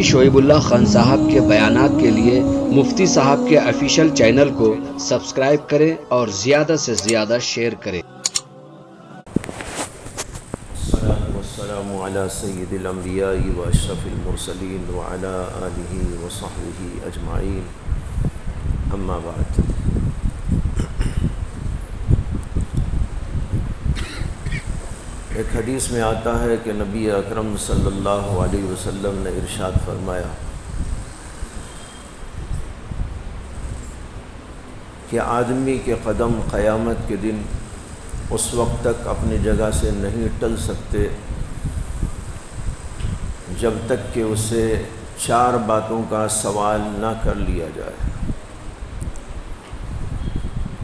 شعیب اللہ خان صاحب کے بیانات کے لیے مفتی صاحب کے آفیشیل چینل کو سبسکرائب کریں اور زیادہ سے زیادہ شیئر کریں۔ والسلام علی سید الانبیاء و اشرف المرسلین وعلی آلہ وصحبہ اجمعین، اما بعد۔ ایک حدیث میں آتا ہے کہ نبی اکرم صلی اللہ علیہ وسلم نے ارشاد فرمایا کہ آدمی کے قدم قیامت کے دن اس وقت تک اپنی جگہ سے نہیں ٹل سکتے جب تک کہ اسے 4 باتوں کا سوال نہ کر لیا جائے۔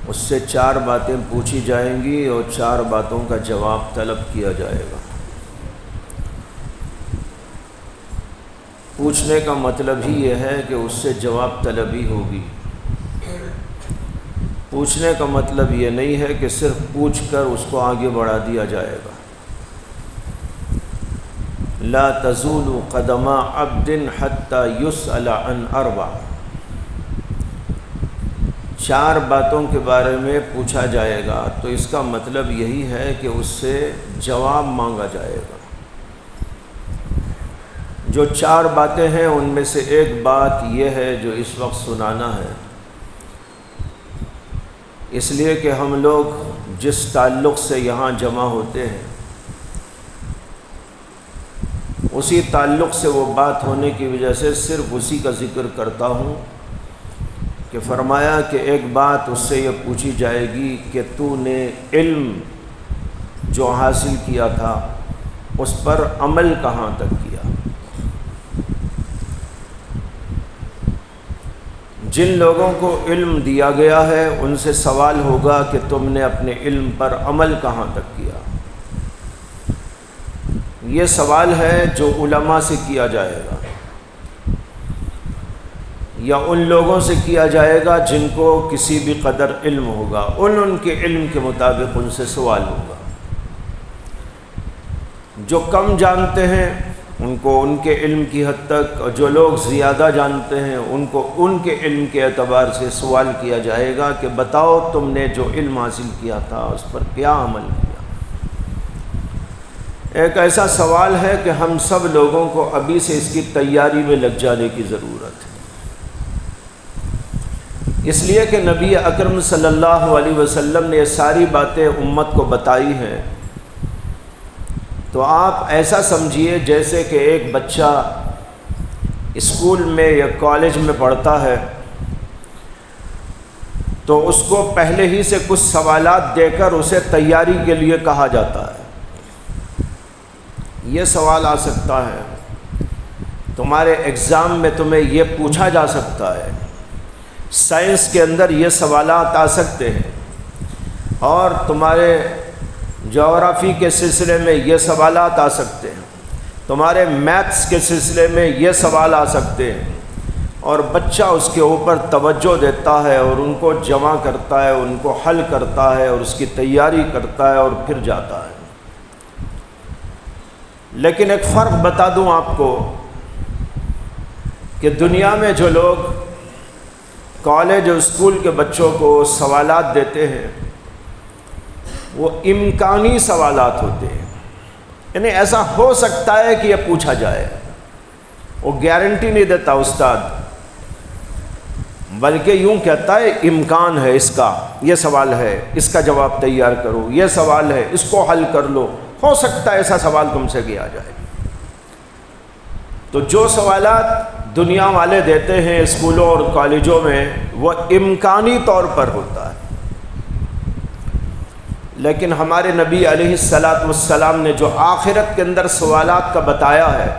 اس سے 4 باتیں پوچھی جائیں گی اور 4 باتوں کا جواب طلب کیا جائے گا۔ پوچھنے کا مطلب ہی یہ ہے کہ اس سے جواب طلبی ہوگی۔ پوچھنے کا مطلب یہ نہیں ہے کہ صرف پوچھ کر اس کو آگے بڑھا دیا جائے گا۔ لا تزول قدم عبد حتى يسأل عن 4، 4 باتوں کے بارے میں پوچھا جائے گا، تو اس کا مطلب یہی ہے کہ اس سے جواب مانگا جائے گا۔ جو 4 باتیں ہیں ان میں سے ایک بات یہ ہے جو اس وقت سنانا ہے، اس لیے کہ ہم لوگ جس تعلق سے یہاں جمع ہوتے ہیں اسی تعلق سے وہ بات ہونے کی وجہ سے صرف اسی کا ذکر کرتا ہوں کہ فرمایا کہ ایک بات اس سے یہ پوچھی جائے گی کہ تو نے علم جو حاصل کیا تھا اس پر عمل کہاں تک کیا۔ جن لوگوں کو علم دیا گیا ہے ان سے سوال ہوگا کہ تم نے اپنے علم پر عمل کہاں تک کیا۔ یہ سوال ہے جو علماء سے کیا جائے گا یا ان لوگوں سے کیا جائے گا جن کو کسی بھی قدر علم ہوگا، ان کے علم کے مطابق ان سے سوال ہوگا۔ جو کم جانتے ہیں ان کو ان کے علم کی حد تک، اور جو لوگ زیادہ جانتے ہیں ان کو ان کے علم کے اعتبار سے سوال کیا جائے گا کہ بتاؤ تم نے جو علم حاصل کیا تھا اس پر کیا عمل کیا۔ ایک ایسا سوال ہے کہ ہم سب لوگوں کو ابھی سے اس کی تیاری میں لگ جانے کی ضرورت ہے، اس لیے کہ نبی اکرم صلی اللہ علیہ وسلم نے یہ ساری باتیں امت کو بتائی ہیں۔ تو آپ ایسا سمجھیے جیسے کہ ایک بچہ اسکول میں یا کالج میں پڑھتا ہے تو اس کو پہلے ہی سے کچھ سوالات دے کر اسے تیاری کے لیے کہا جاتا ہے۔ یہ سوال آ سکتا ہے، تمہارے ایگزام میں تمہیں یہ پوچھا جا سکتا ہے، سائنس کے اندر یہ سوالات آ سکتے ہیں، اور تمہارے جغرافی کے سلسلے میں یہ سوالات آ سکتے ہیں، تمہارے میتھس کے سلسلے میں یہ سوال آ سکتے ہیں، اور بچہ اس کے اوپر توجہ دیتا ہے اور ان کو جمع کرتا ہے، ان کو حل کرتا ہے اور اس کی تیاری کرتا ہے اور پھر جاتا ہے۔ لیکن ایک فرق بتا دوں آپ کو کہ دنیا میں جو لوگ کالج اور اسکول کے بچوں کو سوالات دیتے ہیں وہ امکانی سوالات ہوتے ہیں، یعنی ایسا ہو سکتا ہے کہ یہ پوچھا جائے، وہ گارنٹی نہیں دیتا استاد، بلکہ یوں کہتا ہے امکان ہے اس کا، یہ سوال ہے اس کا جواب تیار کرو، یہ سوال ہے اس کو حل کر لو، ہو سکتا ہے ایسا سوال تم سے کیا جائے۔ تو جو سوالات دنیا والے دیتے ہیں اسکولوں اور کالجوں میں وہ امکانی طور پر ہوتا ہے، لیکن ہمارے نبی علیہ السلام نے جو آخرت کے اندر سوالات کا بتایا ہے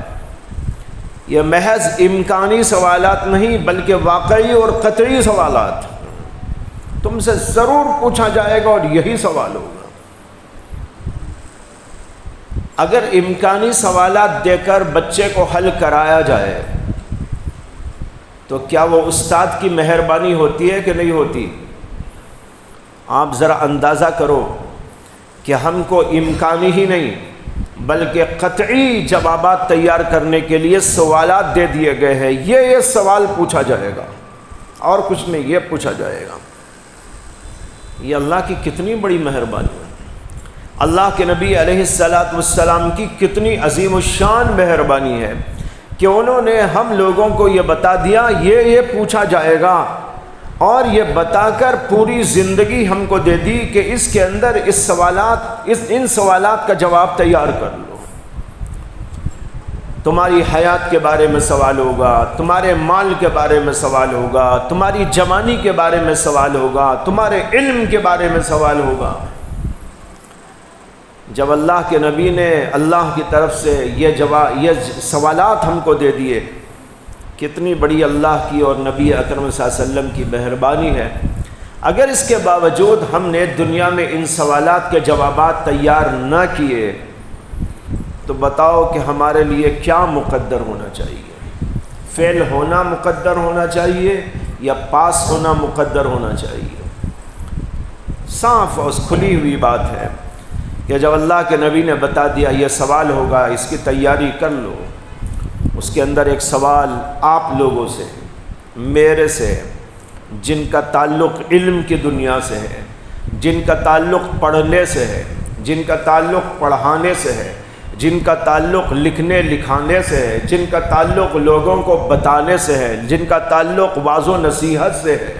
یہ محض امکانی سوالات نہیں بلکہ واقعی اور قطعی سوالات، تم سے ضرور پوچھا جائے گا اور یہی سوال ہوگا۔ اگر امکانی سوالات دے کر بچے کو حل کرایا جائے تو کیا وہ استاد کی مہربانی ہوتی ہے کہ نہیں ہوتی؟ آپ ذرا اندازہ کرو کہ ہم کو امکانی ہی نہیں بلکہ قطعی جوابات تیار کرنے کے لیے سوالات دے دیے گئے ہیں۔ یہ سوال پوچھا جائے گا اور کچھ نہیں، یہ پوچھا جائے گا۔ یہ اللہ کی کتنی بڑی مہربانی ہے، اللہ کے نبی علیہ الصلاۃ والسلام کی کتنی عظیم الشان مہربانی ہے کہ انہوں نے ہم لوگوں کو یہ بتا دیا یہ پوچھا جائے گا، اور یہ بتا کر پوری زندگی ہم کو دے دی کہ اس کے اندر ان سوالات کا جواب تیار کر لو۔ تمہاری حیات کے بارے میں سوال ہوگا، تمہارے مال کے بارے میں سوال ہوگا، تمہاری جوانی کے بارے میں سوال ہوگا، تمہارے علم کے بارے میں سوال ہوگا۔ جب اللہ کے نبی نے اللہ کی طرف سے یہ سوالات ہم کو دے دیے، کتنی بڑی اللہ کی اور نبی اکرم صلی اللہ علیہ وسلم کی مہربانی ہے۔ اگر اس کے باوجود ہم نے دنیا میں ان سوالات کے جوابات تیار نہ کیے تو بتاؤ کہ ہمارے لیے کیا مقدر ہونا چاہیے؟ فیل ہونا مقدر ہونا چاہیے یا پاس ہونا مقدر ہونا چاہیے؟ صاف اور کھلی ہوئی بات ہے کہ جب اللہ کے نبی نے بتا دیا یہ سوال ہوگا، اس کی تیاری کر لو، اس کے اندر ایک سوال آپ لوگوں سے، میرے سے، جن کا تعلق علم کی دنیا سے ہے، جن کا تعلق پڑھنے سے ہے، جن کا تعلق پڑھانے سے ہے، جن کا تعلق لکھنے لکھانے سے ہے، جن کا تعلق لوگوں کو بتانے سے ہے، جن کا تعلق واعظ و نصیحت سے ہے،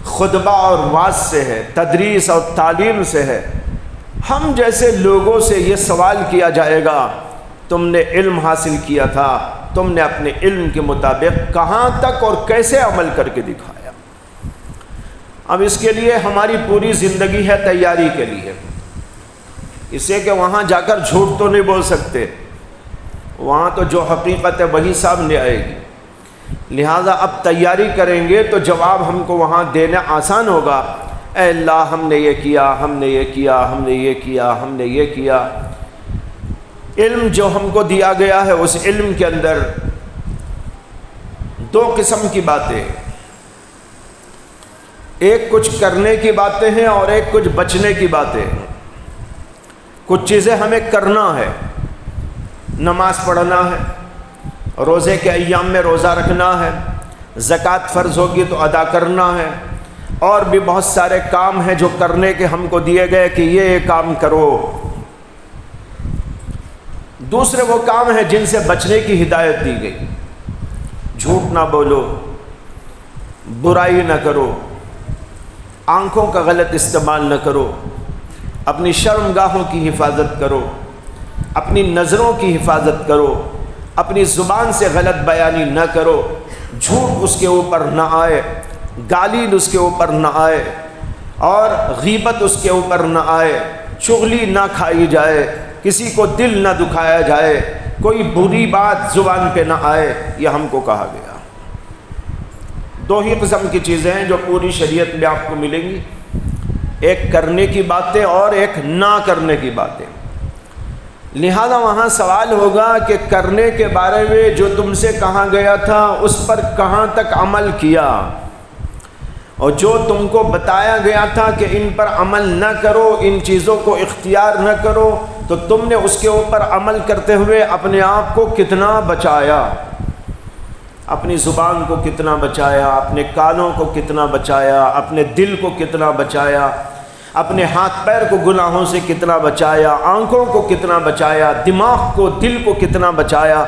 خطبہ اور واعظ سے ہے، تدریس اور تعلیم سے ہے، ہم جیسے لوگوں سے یہ سوال کیا جائے گا تم نے علم حاصل کیا تھا، تم نے اپنے علم کے مطابق کہاں تک اور کیسے عمل کر کے دکھایا۔ اب اس کے لیے ہماری پوری زندگی ہے تیاری کے لیے، اسے کہ وہاں جا کر جھوٹ تو نہیں بول سکتے، وہاں تو جو حقیقت ہے وہی سامنے آئے گی، لہٰذا اب تیاری کریں گے تو جواب ہم کو وہاں دینا آسان ہوگا۔ اے اللہ ہم نے یہ کیا، ہم نے یہ کیا، ہم نے یہ کیا، ہم نے یہ کیا۔ علم جو ہم کو دیا گیا ہے اس علم کے اندر دو قسم کی باتیں، ایک کچھ کرنے کی باتیں ہیں اور ایک کچھ بچنے کی باتیں۔ کچھ چیزیں ہمیں کرنا ہے، نماز پڑھنا ہے، روزے کے ایام میں روزہ رکھنا ہے، زکوٰۃ فرض ہوگی تو ادا کرنا ہے، اور بھی بہت سارے کام ہیں جو کرنے کے ہم کو دیے گئے کہ یہ کام کرو۔ دوسرے وہ کام ہیں جن سے بچنے کی ہدایت دی گئی، جھوٹ نہ بولو، برائی نہ کرو، آنکھوں کا غلط استعمال نہ کرو، اپنی شرمگاہوں کی حفاظت کرو، اپنی نظروں کی حفاظت کرو، اپنی زبان سے غلط بیانی نہ کرو، جھوٹ اس کے اوپر نہ آئے، گالی اس کے اوپر نہ آئے، اور غیبت اس کے اوپر نہ آئے، چغلی نہ کھائی جائے، کسی کو دل نہ دکھایا جائے، کوئی بری بات زبان پہ نہ آئے، یہ ہم کو کہا گیا۔ دو ہی قسم کی چیزیں ہیں جو پوری شریعت میں آپ کو ملیں گی، ایک کرنے کی باتیں اور ایک نہ کرنے کی باتیں۔ لہذا وہاں سوال ہوگا کہ کرنے کے بارے میں جو تم سے کہا گیا تھا اس پر کہاں تک عمل کیا، اور جو تم کو بتایا گیا تھا کہ ان پر عمل نہ کرو، ان چیزوں کو اختیار نہ کرو، تو تم نے اس کے اوپر عمل کرتے ہوئے اپنے آپ کو کتنا بچایا، اپنی زبان کو کتنا بچایا، اپنے کانوں کو کتنا بچایا، اپنے دل کو کتنا بچایا، اپنے ہاتھ پیر کو گناہوں سے کتنا بچایا، آنکھوں کو کتنا بچایا، دماغ کو، دل کو کتنا بچایا،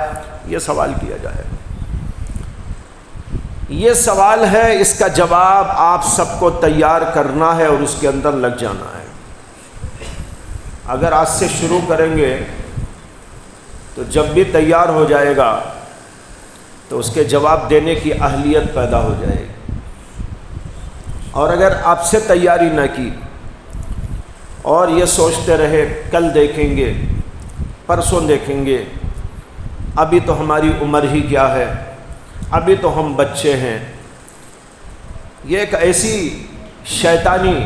یہ سوال کیا جائے گا۔ یہ سوال ہے، اس کا جواب آپ سب کو تیار کرنا ہے اور اس کے اندر لگ جانا ہے۔ اگر آج سے شروع کریں گے تو جب بھی تیار ہو جائے گا تو اس کے جواب دینے کی اہلیت پیدا ہو جائے گی، اور اگر آپ سے تیاری نہ کی اور یہ سوچتے رہے کل دیکھیں گے، پرسوں دیکھیں گے، ابھی تو ہماری عمر ہی کیا ہے، ابھی تو ہم بچے ہیں، یہ ایک ایسی شیطانی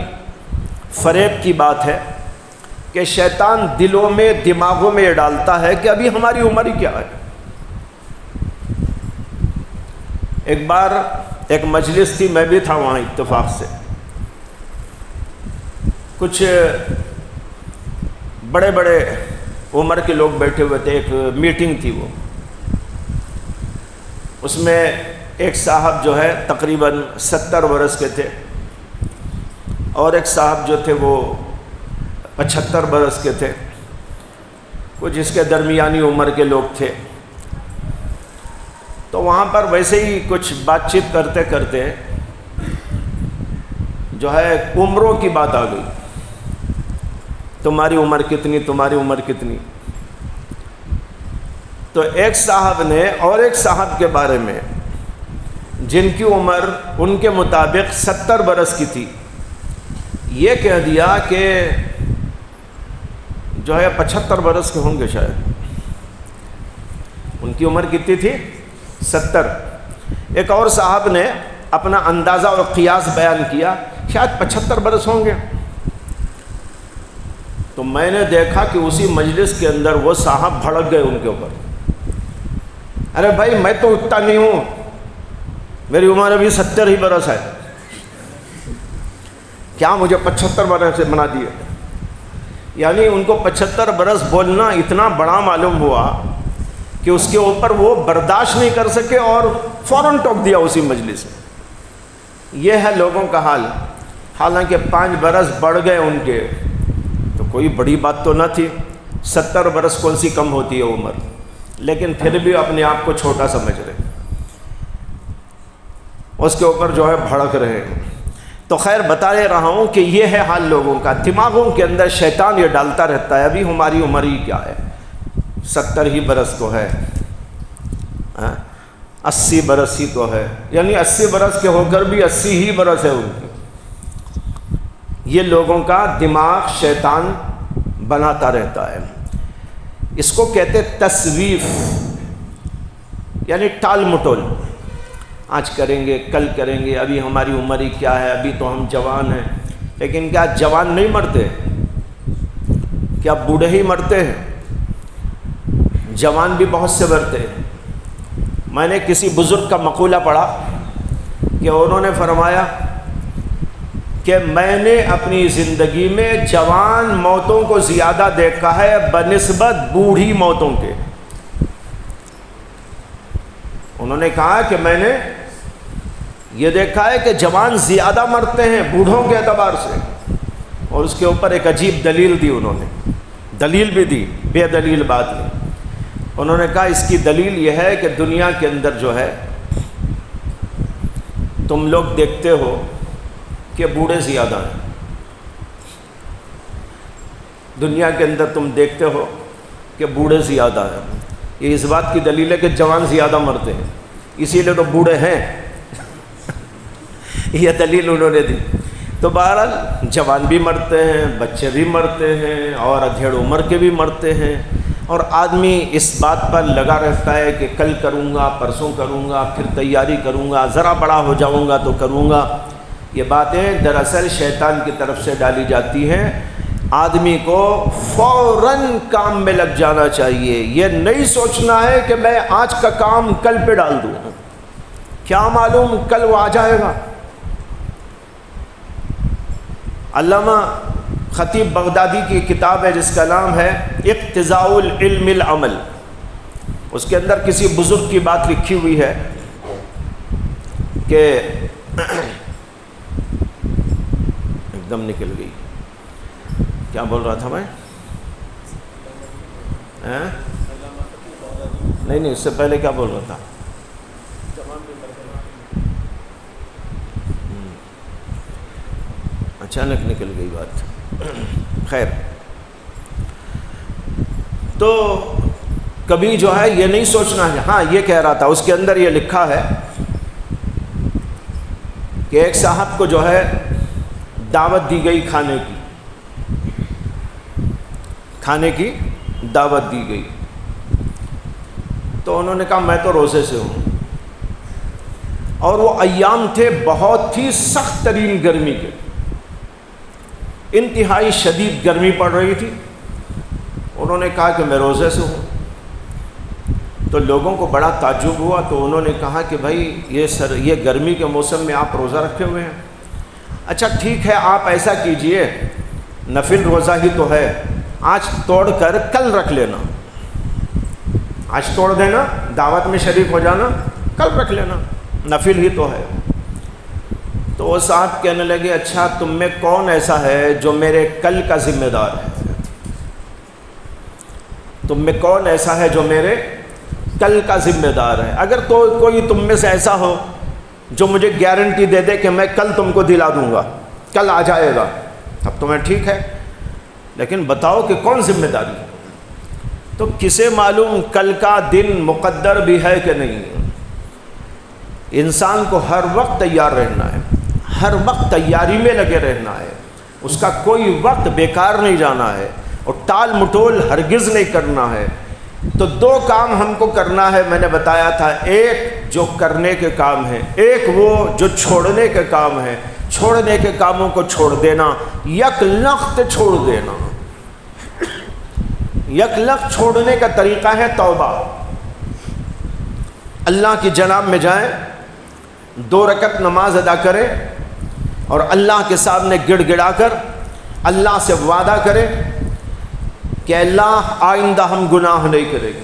فریب کی بات ہے کہ شیطان دلوں میں، دماغوں میں یہ ڈالتا ہے کہ ابھی ہماری عمر ہی کیا ہے۔ ایک بار ایک مجلس تھی، میں بھی تھا وہاں اتفاق سے، کچھ بڑے بڑے عمر کے لوگ بیٹھے ہوئے تھے، ایک میٹنگ تھی وہ، اس میں ایک صاحب جو ہے تقریباً 70 برس کے تھے، اور ایک صاحب جو تھے وہ 75 برس کے تھے، کچھ اس کے درمیانی عمر کے لوگ تھے۔ تو وہاں پر ویسے ہی کچھ بات چیت کرتے کرتے جو ہے عمروں کی بات آ گئی، تمہاری عمر کتنی، تمہاری عمر کتنی۔ تو ایک صاحب نے اور ایک صاحب کے بارے میں جن کی عمر ان کے مطابق 70 برس کی تھی، یہ کہہ دیا کہ جو ہے 75 برس کے ہوں گے شاید، ان کی عمر کتنی تھی؟ 70۔ ایک اور صاحب نے اپنا اندازہ اور قیاس بیان کیا، شاید 75 برس ہوں گے۔ تو میں نے دیکھا کہ اسی مجلس کے اندر وہ صاحب بھڑک گئے ان کے اوپر، ارے بھائی میں تو اتنا نہیں ہوں، میری عمر ابھی 70 ہی برس ہے، کیا مجھے 75 برس سے بنا دیے؟ یعنی ان کو 75 برس بولنا اتنا بڑا معلوم ہوا کہ اس کے اوپر وہ برداشت نہیں کر سکے اور فوراً ٹوک دیا اسی مجلس میں۔ یہ ہے لوگوں کا حال، حالانکہ 5 برس بڑھ گئے ان کے تو کوئی بڑی بات تو نہ تھی، 70 برس کون سی کم ہوتی ہے عمر، لیکن پھر بھی اپنے آپ کو چھوٹا سمجھ رہے، اس کے اوپر جو ہے بھڑک رہے ہیں۔ تو خیر بتا رہا ہوں کہ یہ ہے حال لوگوں کا، دماغوں کے اندر شیطان یہ ڈالتا رہتا ہے، ابھی ہماری عمر ہی کیا ہے، 70 ہی برس تو ہے، 80 برس ہی تو ہے، یعنی 80 برس کے ہو کر بھی 80 ہی برس ہے ان کی۔ یہ لوگوں کا دماغ شیطان بناتا رہتا ہے، اس کو کہتے تسویف، یعنی ٹال مٹول، آج کریں گے کل کریں گے، ابھی ہماری عمر ہی کیا ہے، ابھی تو ہم جوان ہیں۔ لیکن کیا جوان نہیں مرتے؟ کیا بوڑھے ہی مرتے ہیں؟ جوان بھی بہت سے مرتے ہیں۔ میں نے کسی بزرگ کا مقولہ پڑھا کہ انہوں نے فرمایا کہ میں نے اپنی زندگی میں جوان موتوں کو زیادہ دیکھا ہے بنسبت بوڑھی موتوں کے۔ انہوں نے کہا کہ میں نے یہ دیکھا ہے کہ جوان زیادہ مرتے ہیں بوڑھوں کے اعتبار سے، اور اس کے اوپر ایک عجیب دلیل دی انہوں نے، دلیل بھی دی، بے دلیل بات نہیں۔ انہوں نے کہا اس کی دلیل یہ ہے کہ دنیا کے اندر جو ہے تم لوگ دیکھتے ہو کہ بوڑھے زیادہ ہیں، دنیا کے اندر تم دیکھتے ہو کہ بوڑھے زیادہ ہیں، یہ اس بات کی دلیل ہے کہ جوان زیادہ مرتے ہیں، اسی لیے تو بوڑھے ہیں، یہ دلیل انہوں نے دی۔ تو بہرحال جوان بھی مرتے ہیں، بچے بھی مرتے ہیں، اور ادھیڑ عمر کے بھی مرتے ہیں، اور آدمی اس بات پر لگا رہتا ہے کہ کل کروں گا، پرسوں کروں گا، پھر تیاری کروں گا، ذرا بڑا ہو جاؤں گا تو کروں گا۔ یہ باتیں دراصل شیطان کی طرف سے ڈالی جاتی ہیں۔ آدمی کو فوراً کام میں لگ جانا چاہیے، یہ نہیں سوچنا ہے کہ میں آج کا کام کل پہ ڈال دوں، کیا معلوم کل وہ آ جائے گا۔ علامہ خطیب بغدادی کی کتاب ہے جس کا نام ہے اقتضاء العلم العمل، اس کے اندر کسی بزرگ کی بات لکھی ہوئی ہے کہ ایک دم نکل گئی، کیا بول رہا تھا میں؟ نہیں اس سے پہلے کیا بول رہا تھا؟ اچانک نکل گئی بات۔ خیر، تو کبھی جو ہے یہ نہیں سوچنا ہے۔ ہاں یہ کہہ رہا تھا، اس کے اندر یہ لکھا ہے کہ ایک صاحب کو جو ہے دعوت دی گئی، کھانے کی دعوت دی گئی، تو انہوں نے کہا میں تو روزے سے ہوں، اور وہ ایام تھے بہت ہی سخت ترین گرمی کے، انتہائی شدید گرمی پڑ رہی تھی۔ انہوں نے کہا کہ میں روزے سے ہوں، تو لوگوں کو بڑا تعجب ہوا، تو انہوں نے کہا کہ بھائی یہ گرمی کے موسم میں آپ روزہ رکھے ہوئے ہیں، اچھا ٹھیک ہے آپ ایسا کیجئے، نفل روزہ ہی تو ہے، آج توڑ کر کل رکھ لینا، آج توڑ دینا، دعوت میں شریک ہو جانا، کل رکھ لینا، نفل ہی تو ہے۔ تو وہ صاحب کہنے لگے اچھا تم میں کون ایسا ہے جو میرے کل کا ذمہ دار ہے؟ تم میں کون ایسا ہے جو میرے کل کا ذمہ دار ہے؟ اگر تو کوئی تم میں سے ایسا ہو جو مجھے گارنٹی دے دے کہ میں کل تم کو دلا دوں گا، کل آ جائے گا، اب تمہیں ٹھیک ہے، لیکن بتاؤ کہ کون ذمہ داری ہے؟ تو کسے معلوم کل کا دن مقدر بھی ہے کہ نہیں؟ انسان کو ہر وقت تیار رہنا ہے، ہر وقت تیاری میں لگے رہنا ہے، اس کا کوئی وقت بیکار نہیں جانا ہے، اور ٹال مٹول ہرگز نہیں کرنا ہے۔ تو دو کام ہم کو کرنا ہے، میں نے بتایا تھا، ایک جو کرنے کے کام ہے، ایک وہ جو چھوڑنے کے کام ہے۔ چھوڑنے کے کاموں کو چھوڑ دینا، یک لخت چھوڑ دینا۔ یک لخت چھوڑنے کا طریقہ ہے توبہ۔ اللہ کی جناب میں جائیں، 2 رکعت نماز ادا کریں، اور اللہ کے سامنے گڑ گڑا کر اللہ سے وعدہ کریں کہ اللہ آئندہ ہم گناہ نہیں کریں گے۔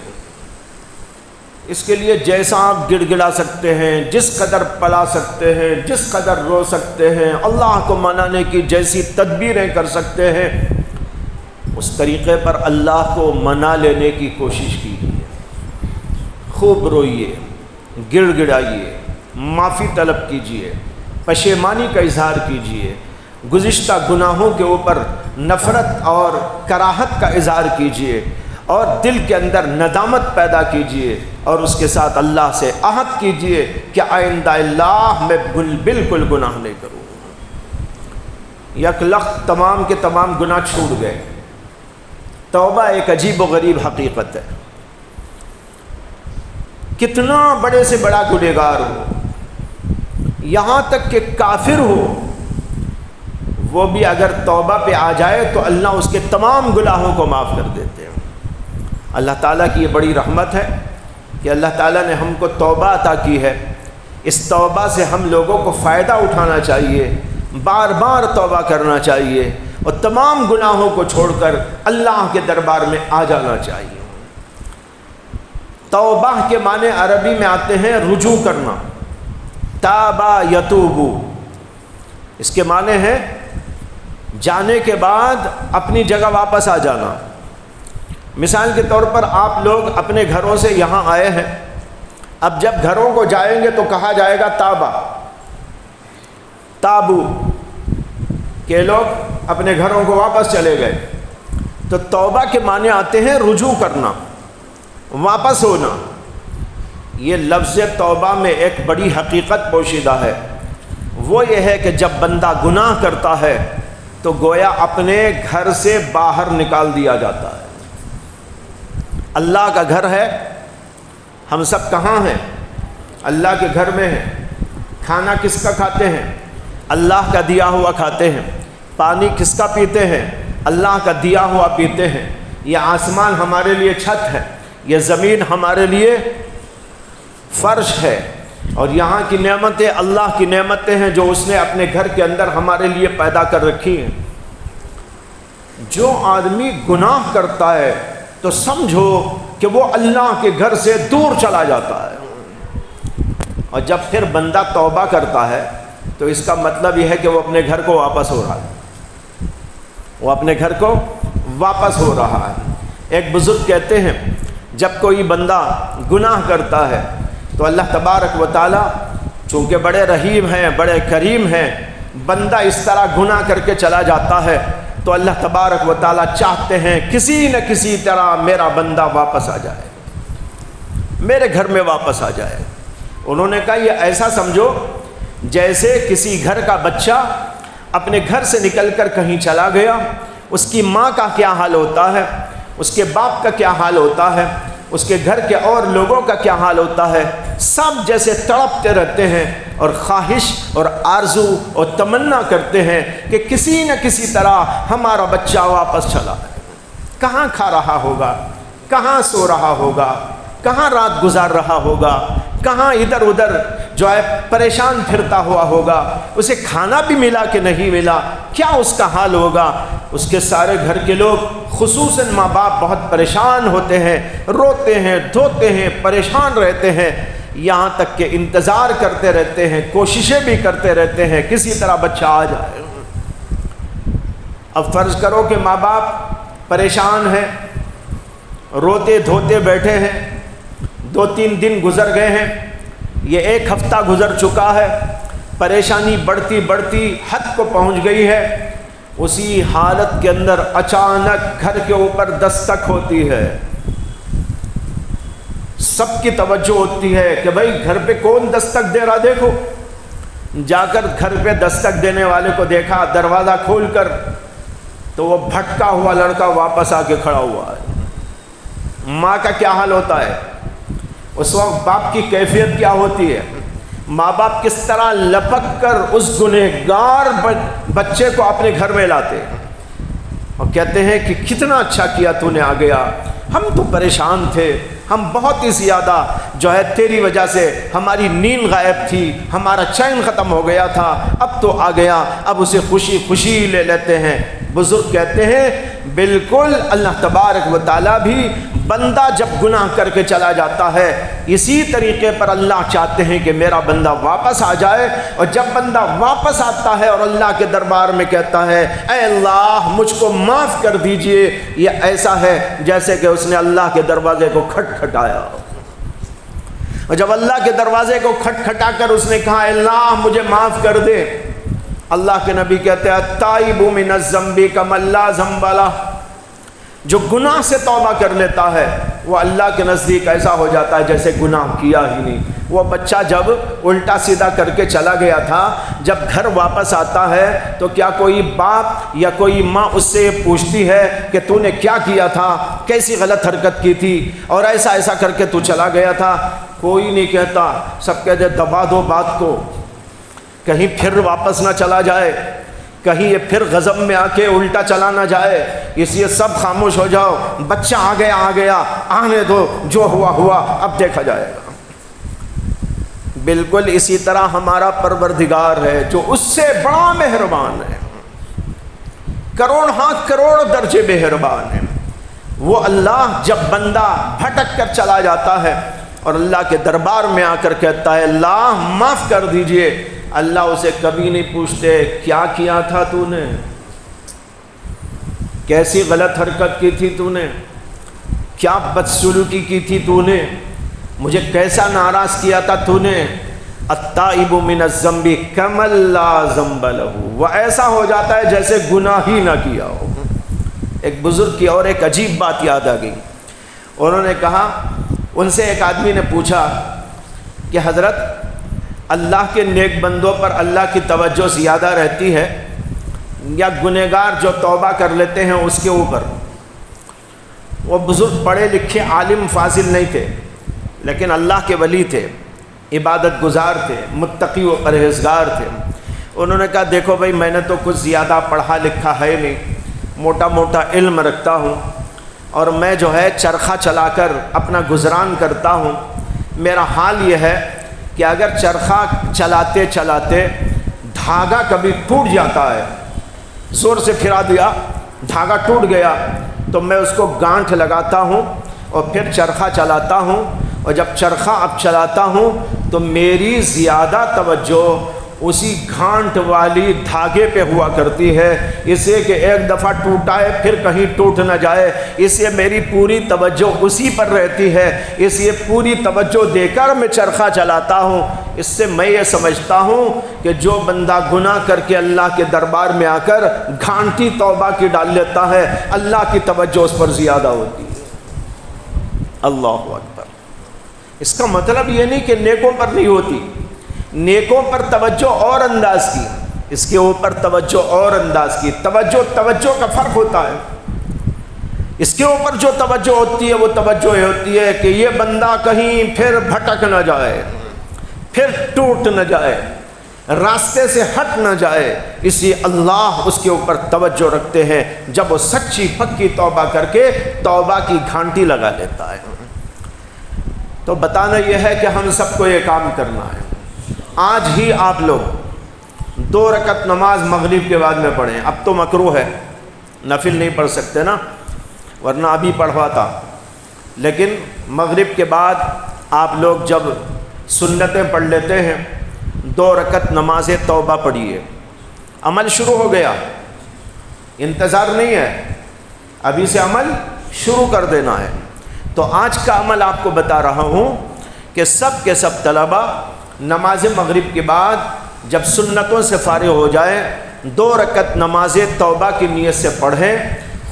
اس کے لیے جیسا آپ گڑ گڑا سکتے ہیں، جس قدر پلا سکتے ہیں، جس قدر رو سکتے ہیں، اللہ کو منانے کی جیسی تدبیریں کر سکتے ہیں، اس طریقے پر اللہ کو منا لینے کی کوشش کیجیے۔ خوب روئیے، گڑ گڑائیے، معافی طلب کیجیے، پشیمانی کا اظہار کیجیے، گزشتہ گناہوں کے اوپر نفرت اور کراہت کا اظہار کیجیے، اور دل کے اندر ندامت پیدا کیجیے، اور اس کے ساتھ اللہ سے عہد کیجیے کہ آئندہ اللہ میں بالکل گناہ نہیں کروں۔ یک لخت تمام کے تمام گناہ چھوٹ گئے۔ توبہ ایک عجیب و غریب حقیقت ہے۔ کتنا بڑے سے بڑا گنہگار ہو، یہاں تک کہ کافر ہو، وہ بھی اگر توبہ پہ آ جائے تو اللہ اس کے تمام گناہوں کو معاف کر دیتے ہیں۔ اللہ تعالیٰ کی یہ بڑی رحمت ہے کہ اللہ تعالیٰ نے ہم کو توبہ عطا کی ہے۔ اس توبہ سے ہم لوگوں کو فائدہ اٹھانا چاہیے، بار بار توبہ کرنا چاہیے، اور تمام گناہوں کو چھوڑ کر اللہ کے دربار میں آ جانا چاہیے۔ توبہ کے معنی عربی میں آتے ہیں رجوع کرنا، تابا یتوبو، اس کے معنی ہے جانے کے بعد اپنی جگہ واپس آ جانا۔ مثال کے طور پر آپ لوگ اپنے گھروں سے یہاں آئے ہیں، اب جب گھروں کو جائیں گے تو کہا جائے گا تابا، تابو، کہ لوگ اپنے گھروں کو واپس چلے گئے۔ تو توبہ کے معنی آتے ہیں رجوع کرنا، واپس ہونا۔ یہ لفظ توبہ میں ایک بڑی حقیقت پوشیدہ ہے، وہ یہ ہے کہ جب بندہ گناہ کرتا ہے تو گویا اپنے گھر سے باہر نکال دیا جاتا ہے۔ اللہ کا گھر ہے، ہم سب کہاں ہیں؟ اللہ کے گھر میں ہیں۔ کھانا کس کا کھاتے ہیں؟ اللہ کا دیا ہوا کھاتے ہیں۔ پانی کس کا پیتے ہیں؟ اللہ کا دیا ہوا پیتے ہیں۔ یہ آسمان ہمارے لیے چھت ہے، یہ زمین ہمارے لیے فرش ہے، اور یہاں کی نعمتیں اللہ کی نعمتیں ہیں جو اس نے اپنے گھر کے اندر ہمارے لیے پیدا کر رکھی ہیں۔ جو آدمی گناہ کرتا ہے تو سمجھو کہ وہ اللہ کے گھر سے دور چلا جاتا ہے، اور جب پھر بندہ توبہ کرتا ہے تو اس کا مطلب یہ ہے کہ وہ اپنے گھر کو واپس ہو رہا ہے، وہ اپنے گھر کو واپس ہو رہا ہے۔ ایک بزرگ کہتے ہیں جب کوئی بندہ گناہ کرتا ہے تو اللہ تبارک و تعالی چونکہ بڑے رحیم ہیں، بڑے کریم ہیں، بندہ اس طرح گناہ کر کے چلا جاتا ہے تو اللہ تبارک و تعالی چاہتے ہیں کسی نہ کسی طرح میرا بندہ واپس آ جائے، میرے گھر میں واپس آ جائے۔ انہوں نے کہا یہ ایسا سمجھو جیسے کسی گھر کا بچہ اپنے گھر سے نکل کر کہیں چلا گیا، اس کی ماں کا کیا حال ہوتا ہے، اس کے باپ کا کیا حال ہوتا ہے، اس کے گھر کے اور لوگوں کا کیا حال ہوتا ہے، سب جیسے تڑپتے رہتے ہیں اور خواہش اور آرزو اور تمنا کرتے ہیں کہ کسی نہ کسی طرح ہمارا بچہ واپس چلا ہے۔ کہاں کھا رہا ہوگا، کہاں سو رہا ہوگا، کہاں رات گزار رہا ہوگا، کہاں ادھر ادھر جو ہے پریشان پھرتا ہوا ہوگا، اسے کھانا بھی ملا کہ نہیں ملا، کیا اس کا حال ہوگا؟ اس کے سارے گھر کے لوگ خصوصاً ماں باپ بہت پریشان ہوتے ہیں، روتے ہیں، دھوتے ہیں، پریشان رہتے ہیں، یہاں تک کہ انتظار کرتے رہتے ہیں، کوششیں بھی کرتے رہتے ہیں کسی طرح بچہ آ جائے۔ اب فرض کرو کہ ماں باپ پریشان ہیں، روتے دھوتے بیٹھے ہیں، 2-3 دن گزر گئے ہیں، یہ 1 ہفتہ گزر چکا ہے، پریشانی بڑھتی بڑھتی حد کو پہنچ گئی ہے۔ اسی حالت کے اندر اچانک گھر کے اوپر دستک ہوتی ہے، سب کی توجہ ہوتی ہے کہ بھائی گھر پہ کون دستک دے رہا، دیکھو۔ جا کر گھر پہ دستک دینے والے کو دیکھا، دروازہ کھول کر تو وہ بھٹکا ہوا لڑکا واپس آ کے کھڑا ہوا ہے۔ ماں کا کیا حال ہوتا ہے اس وقت؟ باپ کی کیفیت کیا ہوتی ہے؟ ماں باپ کس طرح لپک کر اس گنہگار بچے کو اپنے گھر میں لاتے ہیں اور کہتے ہیں کہ کتنا اچھا کیا تو نے آ گیا، ہم تو پریشان تھے، ہم بہت ہی زیادہ جو ہے تیری وجہ سے ہماری نیند غائب تھی، ہمارا چین ختم ہو گیا تھا، اب تو آ گیا، اب اسے خوشی خوشی لے لیتے ہیں۔ بزرگ کہتے ہیں بالکل اللہ تبارک و تعالیٰ بھی بندہ جب گناہ کر کے چلا جاتا ہے، اسی طریقے پر اللہ چاہتے ہیں کہ میرا بندہ واپس آ جائے، اور جب بندہ واپس آتا ہے اور اللہ کے دربار میں کہتا ہے اے اللہ مجھ کو معاف کر دیجئے، یہ ایسا ہے جیسے کہ اس نے اللہ کے دروازے کو کھٹکھٹایا، اور جب اللہ کے دروازے کو کھٹکھٹا کر اس نے کہا اے اللہ مجھے معاف کر دے، اللہ کے نبی کہتے ہیں التائب من الذنب کمن لا ذنب لہ، جو گناہ سے توبہ کر لیتا ہے وہ اللہ کے نزدیک ایسا ہو جاتا ہے جیسے گناہ کیا ہی نہیں۔ وہ بچہ جب الٹا سیدھا کر کے چلا گیا تھا، جب گھر واپس آتا ہے تو کیا کوئی باپ یا کوئی ماں اس سے یہ پوچھتی ہے کہ تو نے کیا کیا تھا، کیسی غلط حرکت کی تھی اور ایسا ایسا کر کے تو چلا گیا تھا؟ کوئی نہیں کہتا، سب کہتے دبا دو بات کو، کہیں پھر واپس نہ چلا جائے، کہیں یہ پھر غضب میں آ کے الٹا چلا نہ جائے، اس لیے سب خاموش ہو جاؤ، بچہ آ گیا آنے دو، جو ہوا ہوا، اب دیکھا جائے گا۔ بالکل اسی طرح ہمارا پروردگار ہے جو اس سے بڑا مہربان ہے، کروڑ درجے مہربان ہے۔ وہ اللہ جب بندہ بھٹک کر چلا جاتا ہے اور اللہ کے دربار میں آ کر کہتا ہے اللہ معاف کر دیجئے، اللہ اسے کبھی نہیں پوچھتے کیا کیا تھا تو نے، کیسی غلط حرکت کی تھی تو نے، کیا بدسلوکی کی تھی تو نے، مجھے کیسا ناراض کیا تھا تو نے۔ التائب من الذنب کمن لا ذنب لہ، وہ ایسا ہو جاتا ہے جیسے گناہ ہی نہ کیا ہو۔ ایک بزرگ کی اور ایک عجیب بات یاد آ گئی، انہوں نے کہا، ان سے ایک آدمی نے پوچھا کہ حضرت اللہ کے نیک بندوں پر اللہ کی توجہ زیادہ رہتی ہے یا گنہگار جو توبہ کر لیتے ہیں اس کے اوپر؟ وہ بزرگ پڑھے لکھے عالم فاضل نہیں تھے، لیکن اللہ کے ولی تھے، عبادت گزار تھے، متقی و پرہیزگار تھے۔ انہوں نے کہا دیکھو بھائی میں نے تو کچھ زیادہ پڑھا لکھا ہے نہیں، موٹا موٹا علم رکھتا ہوں، اور میں جو ہے چرخہ چلا کر اپنا گزران کرتا ہوں۔ میرا حال یہ ہے کہ اگر چرخہ چلاتے چلاتے دھاگا کبھی ٹوٹ جاتا ہے، زور سے پھرا دیا، دھاگا ٹوٹ گیا، تو میں اس کو گانٹھ لگاتا ہوں اور پھر چرخہ چلاتا ہوں، اور جب چرخہ اب چلاتا ہوں تو میری زیادہ توجہ اسی گھانٹ والی دھاگے پہ ہوا کرتی ہے، اس لیے کہ ایک دفعہ ٹوٹا ہے پھر کہیں ٹوٹ نہ جائے، اس لیے میری پوری توجہ اسی پر رہتی ہے، اس لیے پوری توجہ دے کر میں چرخہ چلاتا ہوں۔ اس سے میں یہ سمجھتا ہوں کہ جو بندہ گناہ کر کے اللہ کے دربار میں آ کر گھانٹی توبہ کی ڈال لیتا ہے، اللہ کی توجہ اس پر زیادہ ہوتی ہے۔ اللہ اکبر۔ اس کا مطلب یہ نہیں کہ نیکوں پر نہیں ہوتی، نیکوں پر توجہ اور انداز کی، اس کے اوپر توجہ اور انداز کی، توجہ کا فرق ہوتا ہے۔ اس کے اوپر جو توجہ ہوتی ہے وہ توجہ یہ ہوتی ہے کہ یہ بندہ کہیں پھر بھٹک نہ جائے، پھر ٹوٹ نہ جائے، راستے سے ہٹ نہ جائے، اس لیے اللہ اس کے اوپر توجہ رکھتے ہیں جب وہ سچی پکی توبہ کر کے توبہ کی گھانٹی لگا لیتا ہے۔ تو بتانا یہ ہے کہ ہم سب کو یہ کام کرنا ہے، آج ہی آپ لوگ 2 رکعت نماز مغرب کے بعد میں پڑھیں. اب تو مکروہ ہے، نفل نہیں پڑھ سکتے نا، ورنہ ابھی پڑھواتا. لیکن مغرب کے بعد آپ لوگ جب سنتیں پڑھ لیتے ہیں 2 رکعت نماز توبہ پڑھیے. عمل شروع ہو گیا، انتظار نہیں ہے، ابھی سے عمل شروع کر دینا ہے. تو آج کا عمل آپ کو بتا رہا ہوں کہ سب کے سب طلبہ نماز مغرب کے بعد جب سنتوں سے فارغ ہو جائیں 2 رکعت نماز توبہ کی نیت سے پڑھیں،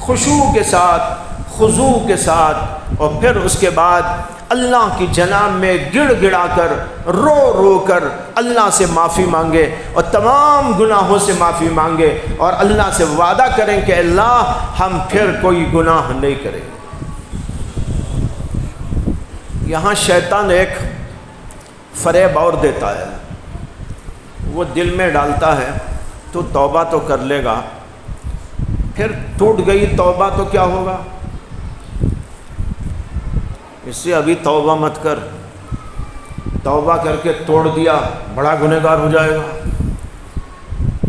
خشوع کے ساتھ، خضوع کے ساتھ، اور پھر اس کے بعد اللہ کی جناب میں گڑ گڑا کر، رو رو کر اللہ سے معافی مانگے اور تمام گناہوں سے معافی مانگے، اور اللہ سے وعدہ کریں کہ اللہ ہم پھر کوئی گناہ نہیں کریں. یہاں شیطان ایک فریب اور دیتا ہے، وہ دل میں ڈالتا ہے تو توبہ تو کر لے گا، پھر ٹوٹ گئی توبہ تو کیا ہوگا، اس سے ابھی توبہ مت کر، توبہ کر کے توڑ دیا بڑا گنہگار ہو جائے گا،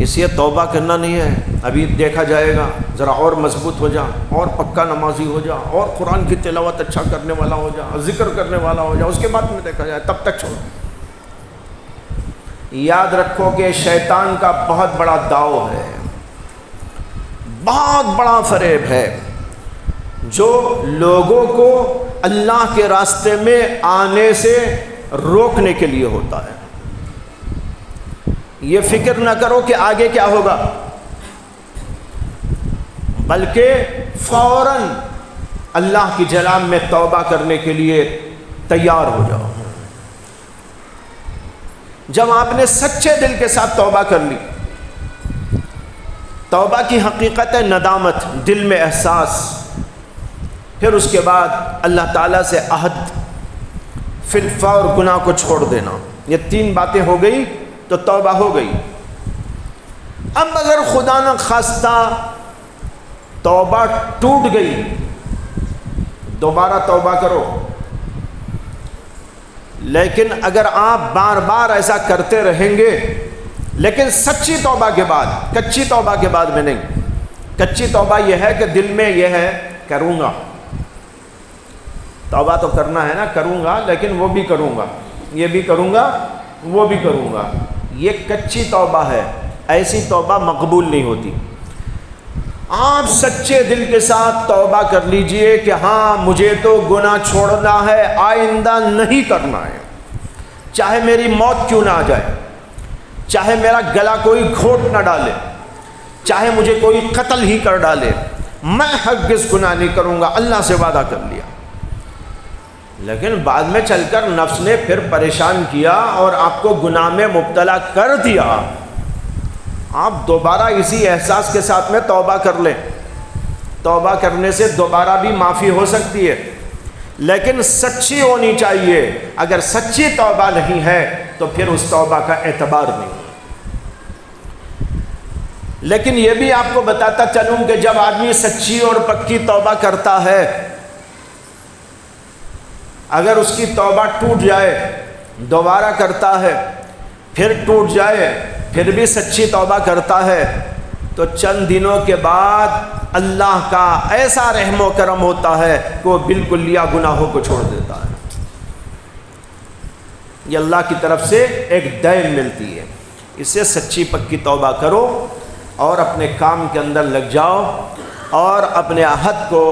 اس لیے توبہ کرنا نہیں ہے، ابھی دیکھا جائے گا، ذرا اور مضبوط ہو جا، اور پکا نمازی ہو جا، اور قرآن کی تلاوت اچھا کرنے والا ہو جا، ذکر کرنے والا ہو جا، اس کے بعد میں دیکھا جائے، تب تک چھوڑ. یاد رکھو کہ شیطان کا بہت بڑا داؤ ہے، بہت بڑا فریب ہے، جو لوگوں کو اللہ کے راستے میں آنے سے روکنے کے لیے ہوتا ہے. یہ فکر نہ کرو کہ آگے کیا ہوگا، بلکہ فوراً اللہ کی جناب میں توبہ کرنے کے لیے تیار ہو جاؤ. جب آپ نے سچے دل کے ساتھ توبہ کر لی، توبہ کی حقیقت ہے ندامت، دل میں احساس، پھر اس کے بعد اللہ تعالیٰ سے عہد، فی الفور گناہ کو چھوڑ دینا. یہ 3 باتیں ہو گئی تو توبہ ہو گئی. اب اگر خدا نہ خواستہ توبہ ٹوٹ گئی، دوبارہ توبہ کرو. لیکن اگر آپ بار بار ایسا کرتے رہیں گے، لیکن سچی توبہ کے بعد، کچی توبہ کے بعد میں نہیں. کچی توبہ یہ ہے کہ دل میں یہ ہے کروں گا، توبہ تو کرنا ہے نا، کروں گا لیکن وہ بھی کروں گا، یہ بھی کروں گا، وہ بھی کروں گا. یہ کچی توبہ ہے، ایسی توبہ مقبول نہیں ہوتی. آپ سچے دل کے ساتھ توبہ کر لیجئے کہ ہاں مجھے تو گناہ چھوڑنا ہے، آئندہ نہیں کرنا ہے، چاہے میری موت کیوں نہ آ جائے، چاہے میرا گلا کوئی گھونٹ نہ ڈالے، چاہے مجھے کوئی قتل ہی کر ڈالے، میں ہرگز گناہ نہیں کروں گا، اللہ سے وعدہ کر لیا. لیکن بعد میں چل کر نفس نے پھر پریشان کیا اور آپ کو گناہ میں مبتلا کر دیا. آپ دوبارہ اسی احساس کے ساتھ میں توبہ کر لیں. توبہ کرنے سے دوبارہ بھی معافی ہو سکتی ہے، لیکن سچی ہونی چاہیے. اگر سچی توبہ نہیں ہے تو پھر اس توبہ کا اعتبار نہیں. لیکن یہ بھی آپ کو بتاتا چلوں کہ جب آدمی سچی اور پکی توبہ کرتا ہے، اگر اس کی توبہ ٹوٹ جائے، دوبارہ کرتا ہے، پھر ٹوٹ جائے، پھر بھی سچی توبہ کرتا ہے، تو چند دنوں کے بعد اللہ کا ایسا رحم و کرم ہوتا ہے کہ وہ بالکل لیا گناہوں کو چھوڑ دیتا ہے. یہ اللہ کی طرف سے ایک دین ملتی ہے. اس سے سچی پکی توبہ کرو اور اپنے کام کے اندر لگ جاؤ اور اپنے عہد کو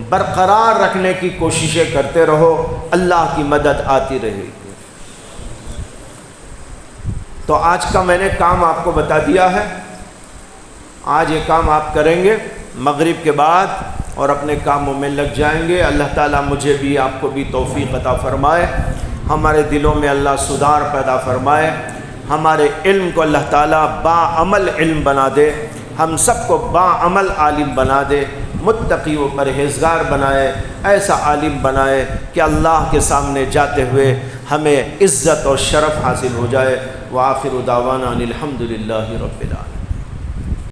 برقرار رکھنے کی کوششیں کرتے رہو، اللہ کی مدد آتی رہے گی. تو آج کا میں نے کام آپ کو بتا دیا ہے. آج یہ کام آپ کریں گے مغرب کے بعد اور اپنے کاموں میں لگ جائیں گے. اللہ تعالیٰ مجھے بھی آپ کو بھی توفیق عطا فرمائے. ہمارے دلوں میں اللہ سدھار پیدا فرمائے. ہمارے علم کو اللہ تعالیٰ باعمل علم بنا دے. ہم سب کو باعمل عالم بنا دے. متقی و پرہیزگار بنائے. ایسا عالم بنائے کہ اللہ کے سامنے جاتے ہوئے ہمیں عزت اور شرف حاصل ہو جائے. وآخر دعوانا ان الحمد للہ رب العالمین.